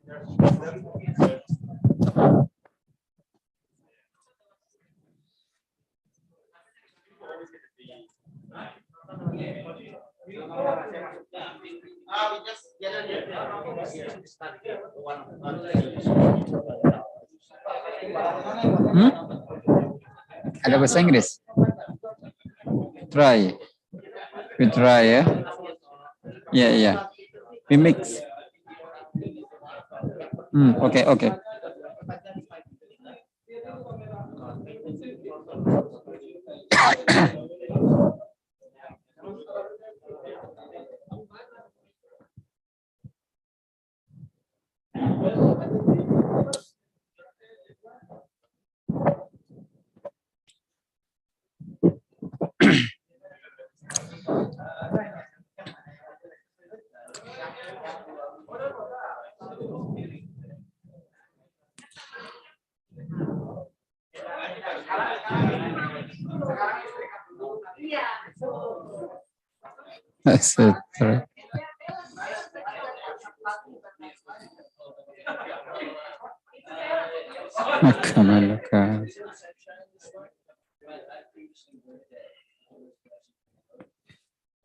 Ada bahasa Inggris? Try. We try ya. Yeah, yeah. We mix. Okay.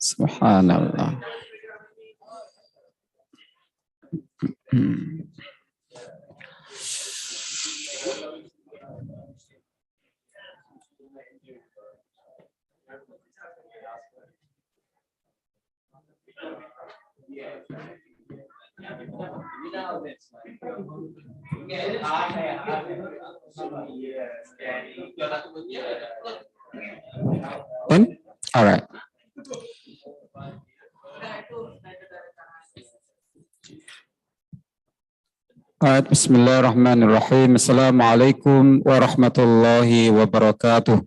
Subhanallah. All right. Bismillahirrahmanirrahim. Assalamualaikum warahmatullahi wabarakatuh.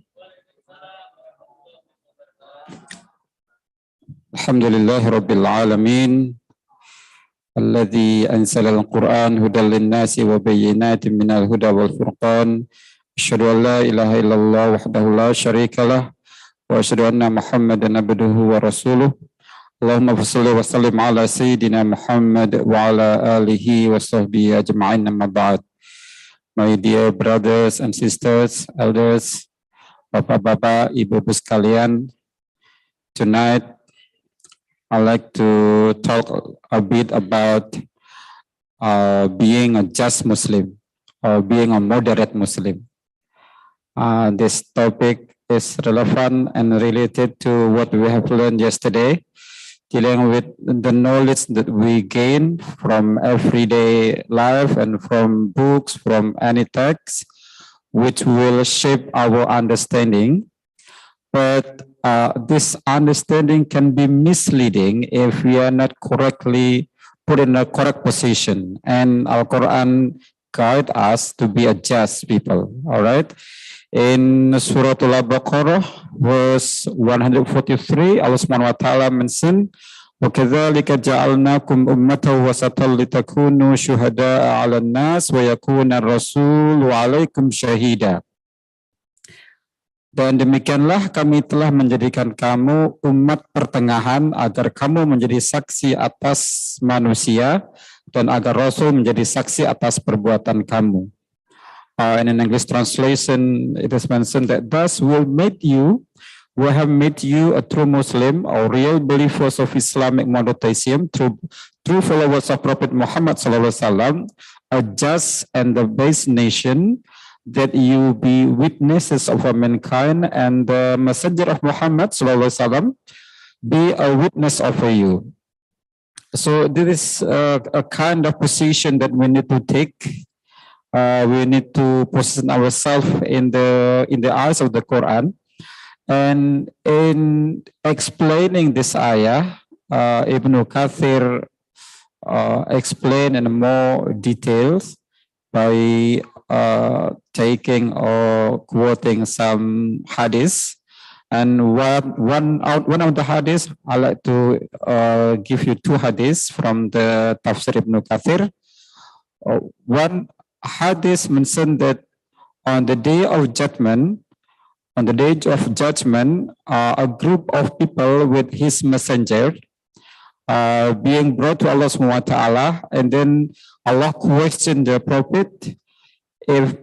Alhamdulillahirabbil alamin. Alladzi anzalal Qur'an hudan lin-nasi wa bayyinatin minal huda wal furqan. Asyhadu an la ilaha illallah wahdahu la syarikalah wa asyhadu anna Muhammadan abduhu wa rasuluh. Allahumma shalli wa sallim ala sayyidina Muhammad wa ala alihi wa sahbihi ajma'in, amma ba'd. My dear brothers and sisters, elders, bapak-bapak, ibu-ibu sekalian, tonight I'd like to talk a bit about being a just Muslim or being a moderate Muslim. This topic is relevant and related to what we have learned yesterday, dealing with the knowledge that we gain from everyday life and from books, from any text, which will shape our understanding. But this understanding can be misleading if we are not correctly put in a correct position. And our Quran guide us to be a just people. All right. In Surah Al-Baqarah, verse 143, Allah Subhanahu wa Ta'ala mentioned, وَكَذَلِكَ جَعَلْنَاكُمْ أُمَّةً وَسَطًا لِتَكُونُوا شُهَدَاءَ عَلَى النَّاسِ وَيَكُونَ الرَّسُولُ عَلَيْكُمْ شَهِيدًا. Dan demikianlah kami telah menjadikan kamu umat pertengahan agar kamu menjadi saksi atas manusia dan agar Rasul menjadi saksi atas perbuatan kamu. And in English translation, it is mentioned that thus will have made you a true Muslim or real believers of Islamic monotheism, true followers of Prophet Muhammad SAW, a just and the best nation, that you be witnesses of mankind, and the messenger of Muhammad SAW be a witness over you. So this is a kind of position that we need to take. We need to position ourselves in the eyes of the Quran. And in explaining this ayah, Ibn Kathir explain in more details by taking or quoting some hadiths. And one of the hadiths, I like to give you two hadiths from the Tafsir Ibn Kathir. One hadith mentioned that on the day of judgment, a group of people with his messenger being brought to Allah Subhanahu wa Ta'ala, and then Allah questioned the Prophet if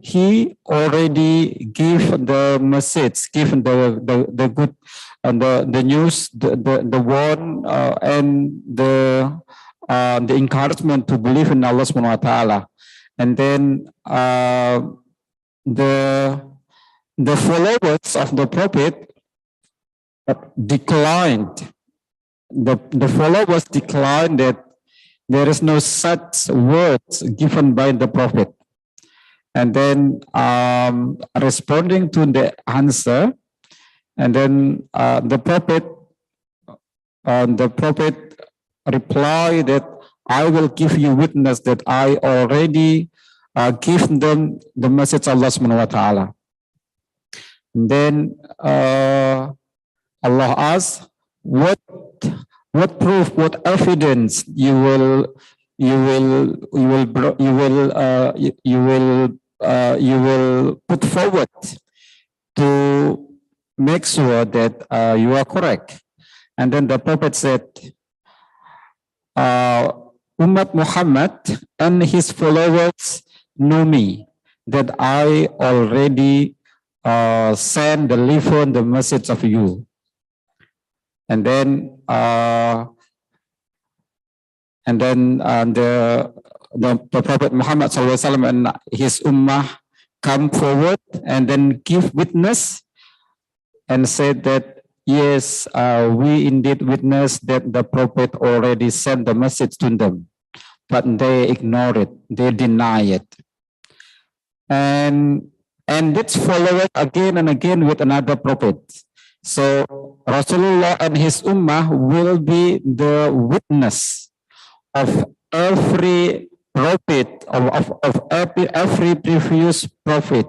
he already give the message, give the good and the news, the warn and the encouragement to believe in Allah Subhanahu wa Taala, and then the followers of the Prophet declined. The followers declined that there is no such words given by the Prophet. And then responding to the answer, and then the Prophet replied that I will give you witness that I already give them the message of Allah Subhanahu wa Taala. And then Allah asked, what proof, what evidence you will put forward to make sure that you are correct? And then the Prophet said, Umat Muhammad and his followers know me, that I already deliver the message of you. And then the Prophet Muhammad SAW and his ummah come forward and then give witness and said that yes, we indeed witness that the Prophet already sent the message to them, but they ignore it, they deny it. And it's followed again and again with another prophet. So Rasulullah and his ummah will be the witness of every prophet, of every previous prophet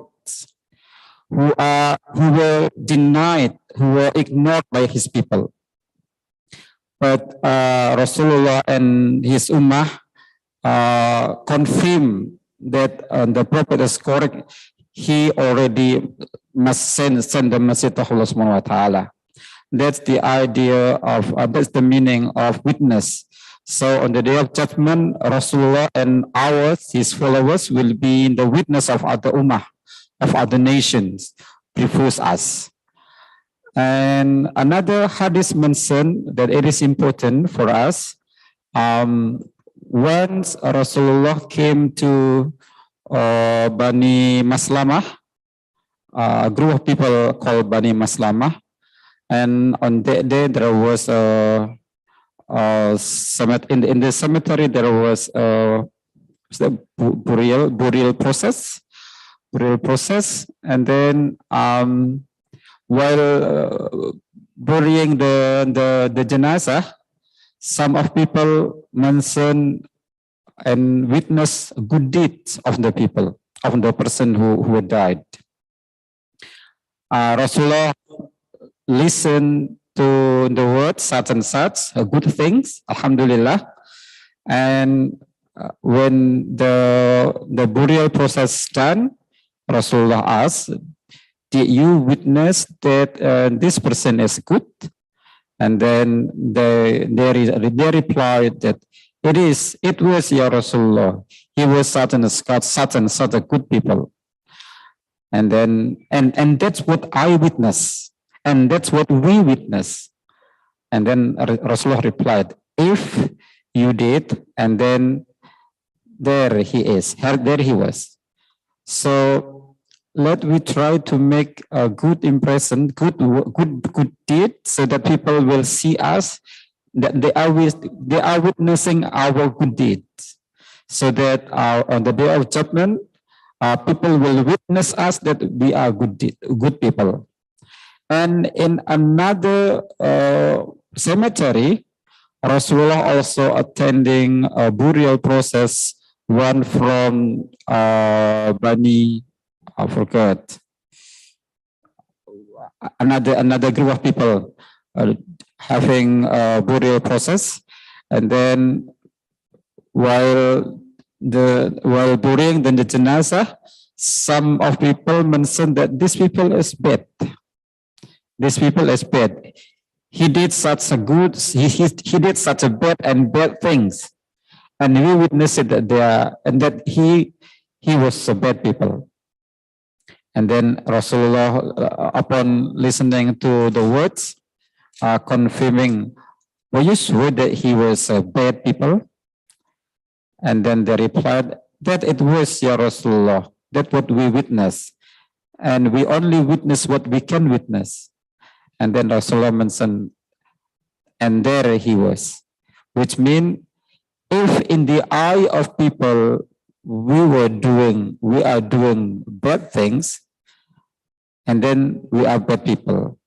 who were denied, who were ignored by his people. But Rasulullah and his ummah confirm that the Prophet is correct. He already must send the message to Allah Subhanahu wa Taala. That's the idea of, that's the meaning of witness. So on the day of judgment, Rasulullah and his followers will be the witness of other ummah, of other nations, previous us. And another hadith mentioned that it is important for us. Once Rasulullah came to Bani Maslamah, a group of people called Bani Maslamah, and on that day there was in the cemetery there was a burial process, and then while burying the janazah, some of people mention and witness good deeds of the people, of the person who died. Rasulullah listened to the words such and such, good things, alhamdulillah. And when the burial process done, Rasulullah asked, did you witness that this person is good? And then they replied that it was Ya Rasulullah. He was such and such a good people. And then and that's what I witness, and that's what we witness. And then Rasulullah replied, if you did, and then there he was. So let we try to make a good impression, good deed, so that people will see us, that they are witnessing our good deeds, so that on the day of judgment, people will witness us that we are good people. And in another cemetery, Rasulullah also attending a burial process, one from Bani, I forgot, another group of people having a burial process, and then while burying the janazah, some of people mentioned that this people is bad. This people is bad. He did such a good, he did such a bad things, and we witnessed it that they are, and that he was a bad people. And then Rasulullah, upon listening to the words, confirming, were you sure that he was a bad people? And then they replied that it was, Ya Rasulullah, that what we witness, and we only witness what we can witness. And then Rasulullah mentioned, and there he was, which means if in the eye of people we are doing bad things, and then we are bad people,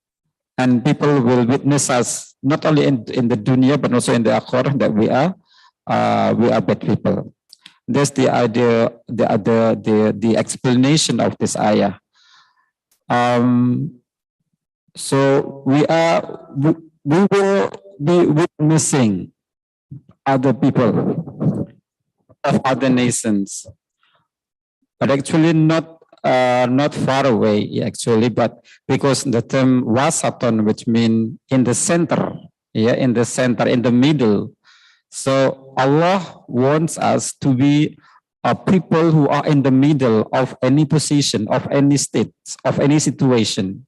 and people will witness us not only in the dunya but also in the akhirah that we are bad people. That's the idea, the explanation of this ayah. So we will be witnessing other people of other nations, but actually not far away actually, but because the term wasaton, which means in the center, in the center, in the middle. So Allah wants us to be people who are in the middle of any position, of any state, of any situation.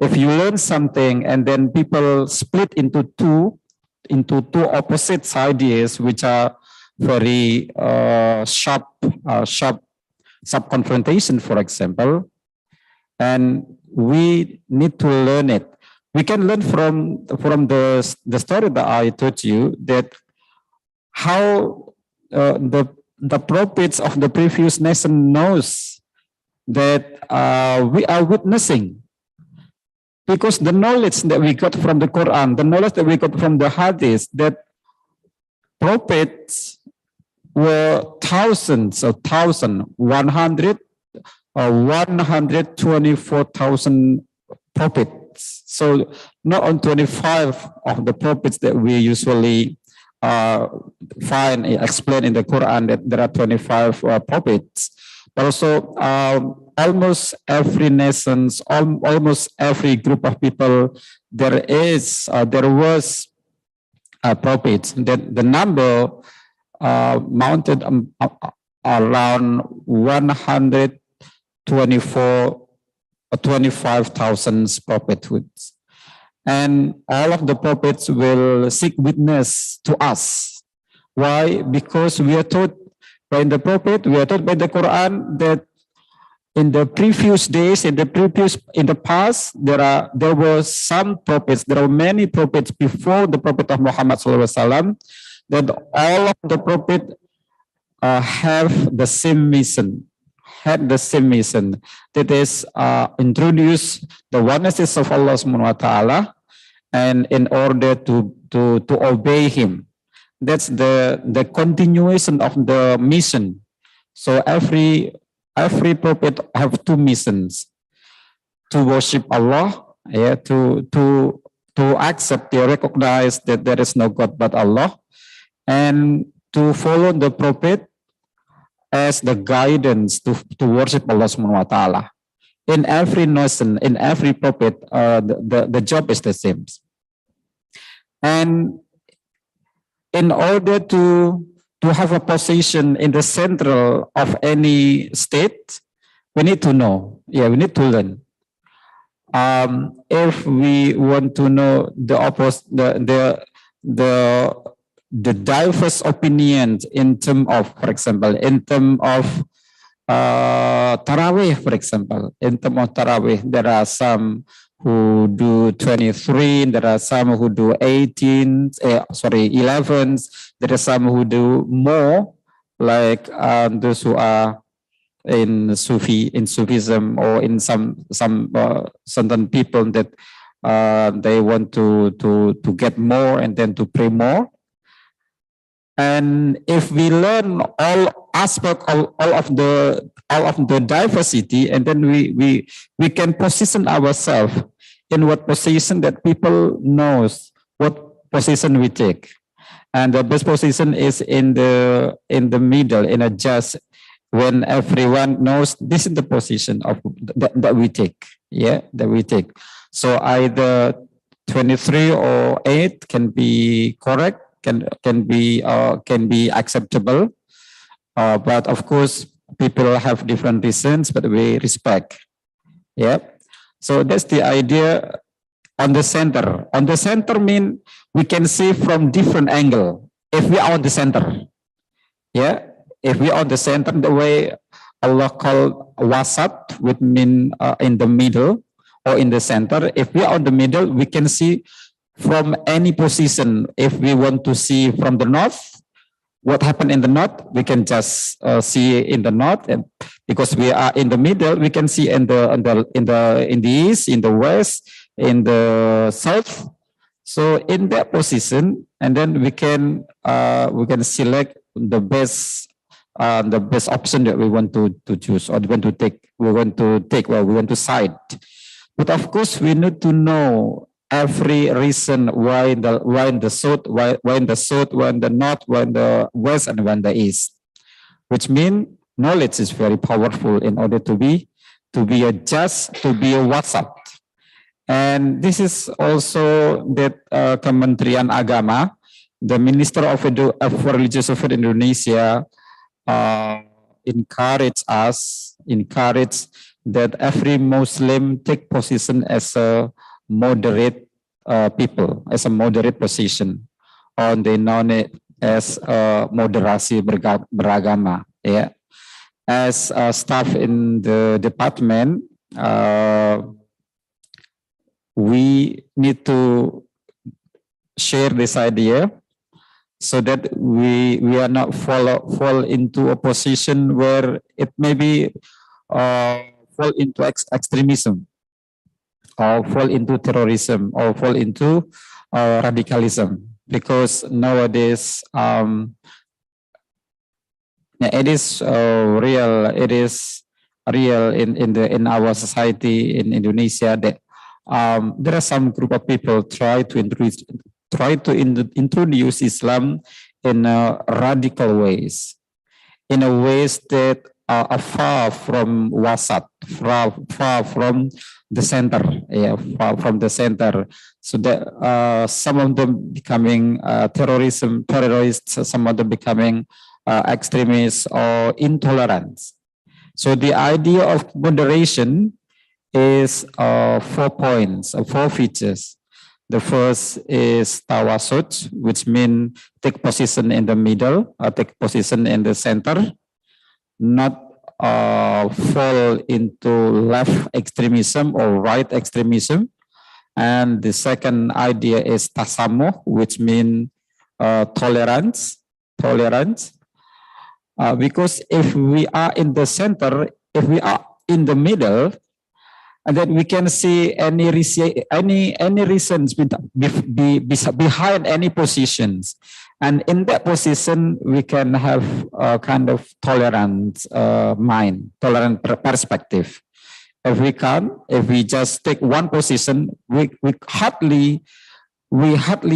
If you learn something and then people split into two opposite ideas, which are very sharp confrontation, for example, and we need to learn it. We can learn from the story that I told you, that how the prophets of the previous nation knows that we are witnessing, because the knowledge that we got from the Quran, the knowledge that we got from the Hadith, that prophets were thousands of 124,000 prophets. So not on 25 of the prophets that we usually find explained in the Quran, that there are 25 prophets, but also almost every nation, almost every group of people, there was prophets. That the number mounted around 25,000 prophethoods. And all of the prophets will seek witness to us. Why? Because we are taught by the prophet, we are taught by the Quran that in the previous days, in the past, there were some prophets. There were many prophets before the prophet of Muhammad SAW, that all of the prophets have the same mission. Had the same mission, that is introduce the oneness of Allah Subhanahu wa Taala, and in order to obey Him. That's the continuation of the mission. So every prophet have two missions: to worship Allah, to accept, to recognize that there is no God but Allah, and to follow the prophet as the guidance to worship Allah Subhanahu wa Taala. In every nation, in every prophet, the job is the same. And in order to have a position in the central of any state, we need to know. We need to learn. If we want to know the diverse opinions in terms of, for example, Tarawih, for example. In terms of Tarawih, there are some who do 23, there are some who do 11. There are some who do more, like those who are in Sufism, or in some certain people that they want to get more and then to pray more. And if we learn all aspects, all of the diversity, and then we can position ourselves in what position that people knows what position we take, and the best position is in the middle, in a just, when everyone knows this is the position of that we take, that we take. So either 23 or 8 can be correct. can be acceptable. But of course, people have different reasons, but we respect. Yeah. So that's the idea on the center. On the center mean we can see from different angle if we are on the center. Yeah. If we are on the center, the way Allah called wasat, which mean in the middle or in the center. If we are on the middle, we can see from any position. If we want to see from the north, what happened in the north, we can just see in the north, and because we are in the middle, we can see in the east, in the west, in the south. So in that position, and then we can select the best option that we want to choose, or we want to side. But of course, we need to know every reason why in the south, why in the north, why in the west, and why in the east. Which means knowledge is very powerful in order to be a judge, to be a WhatsApp. And this is also that Kementerian Agama, the Minister of Religious Affairs Indonesia, encourage that every Muslim take position as a moderate people, as a moderate position, or they known it as moderasi beragama. Yeah, as staff in the department, we need to share this idea so that we are not fall into a position where it maybe fall into extremism, or fall into terrorism, or fall into radicalism. Because nowadays it is real. It is real in our society in Indonesia that there are some group of people try to introduce Islam in radical ways, in a ways that are far from wasat, far from the center, far from the center. So that some of them becoming terrorists, some of them becoming extremists or intolerant. So the idea of moderation is 4 points, 4 features. The first is tawasut, which means take position in the middle, or take position in the center, not fall into left extremism or right extremism. And the second idea is tasamuh, which means tolerance. Because if we are in the center, if we are in the middle, and then we can see any reasons behind any positions, and in that position we can have a kind of tolerant mind, tolerant perspective. If we just take one position, we hardly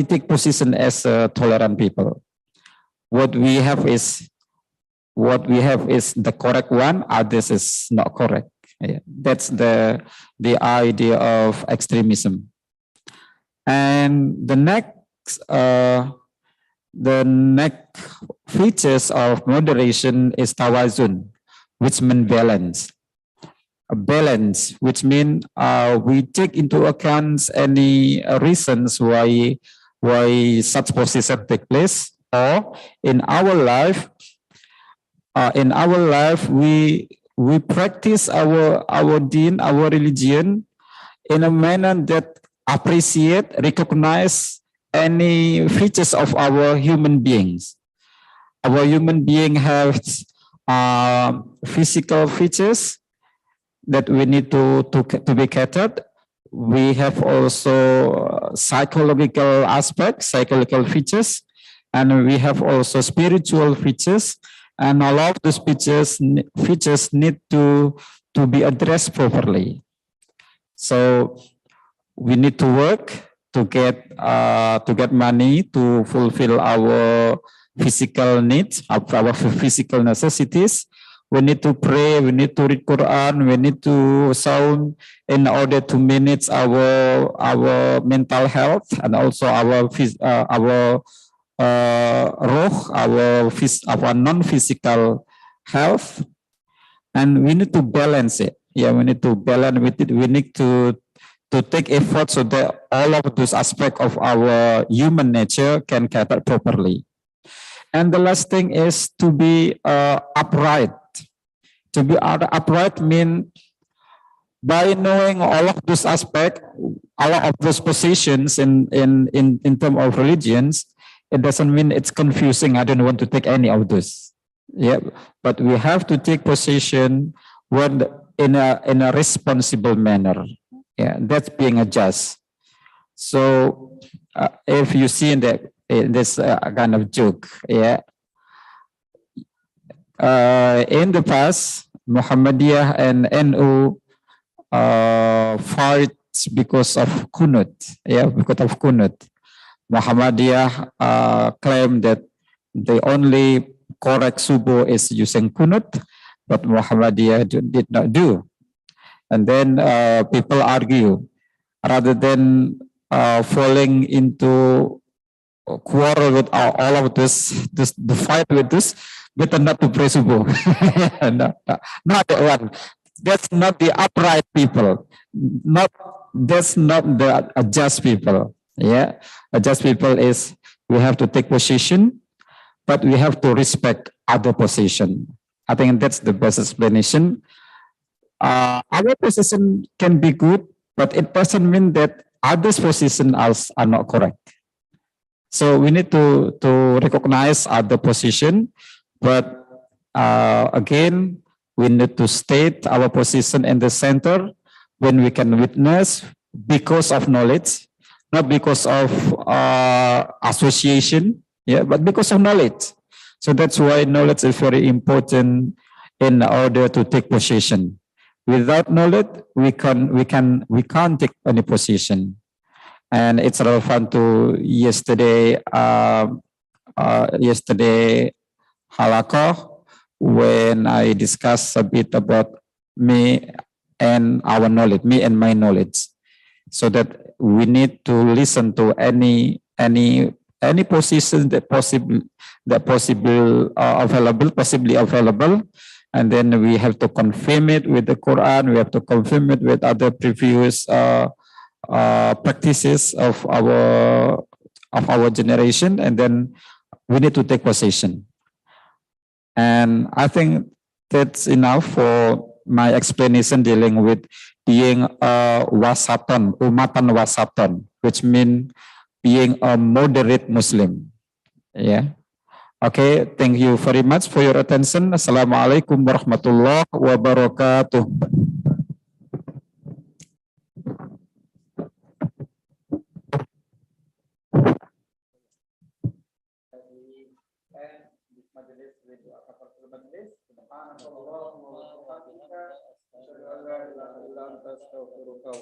take position as tolerant people. What we have is the correct one, others is not correct. Yeah, that's the idea of extremism. And the next features of moderation is tawazun, which means balance. A balance, which means we take into account any reasons why such position take place, or in our life we practice our deen, our religion, in a manner that appreciate, recognize any features of our human beings. Our human being has physical features that we need to be catered. We have also psychological aspects, psychological features, and we have also spiritual features. And all of those features need to be addressed properly. So we need to work to get money to fulfill our physical needs, our physical necessities. We need to pray. We need to read Quran. We need to sound in order to manage our mental health and also our roh, our non-physical health, and we need to balance it. Yeah, we need to balance with it. We need to take effort so that all of those aspects of our human nature can cater properly. And the last thing is to be upright. To be upright means by knowing all of those aspects, all of those positions in terms of religions, it doesn't mean it's confusing. I don't want to take any of those. Yeah, but we have to take position when in a responsible manner. Yeah, that's being a just. So if you see in this kind of joke, yeah, in the past, Muhammadiyah and NU fights because of kunut, yeah, because of kunut. Muhammadiyah claim that the only correct subuh is using kunut, but Muhammadiyah did not do. And then people argue rather than falling into quarrel with all of this the fight with this, better not to pray subuh. No, no, not that one. That's not the upright people. Not that's not the just people. Yeah, just people is we have to take position, but we have to respect other position. I think that's the best explanation. Our position can be good, but it doesn't mean that others' position are not correct. So we need to recognize other position, but again, we need to state our position in the center when we can witness because of knowledge, not because of association, yeah, but because of knowledge. So that's why knowledge is very important in order to take position. Without knowledge, we can't take any position. And it's relevant to yesterday halaqah when I discussed a bit about me and our knowledge, me and my knowledge, so that we need to listen to any position that possibly available, and then we have to confirm it with the Quran. We have to confirm it with other previous practices of our generation, and then we need to take possession. And I think that's enough for my explanation dealing with being a wasatan, umatan wasatan, which means being a moderate Muslim. Yeah. Okay, thank you very much for your attention. Assalamualaikum warahmatullahi wabarakatuh.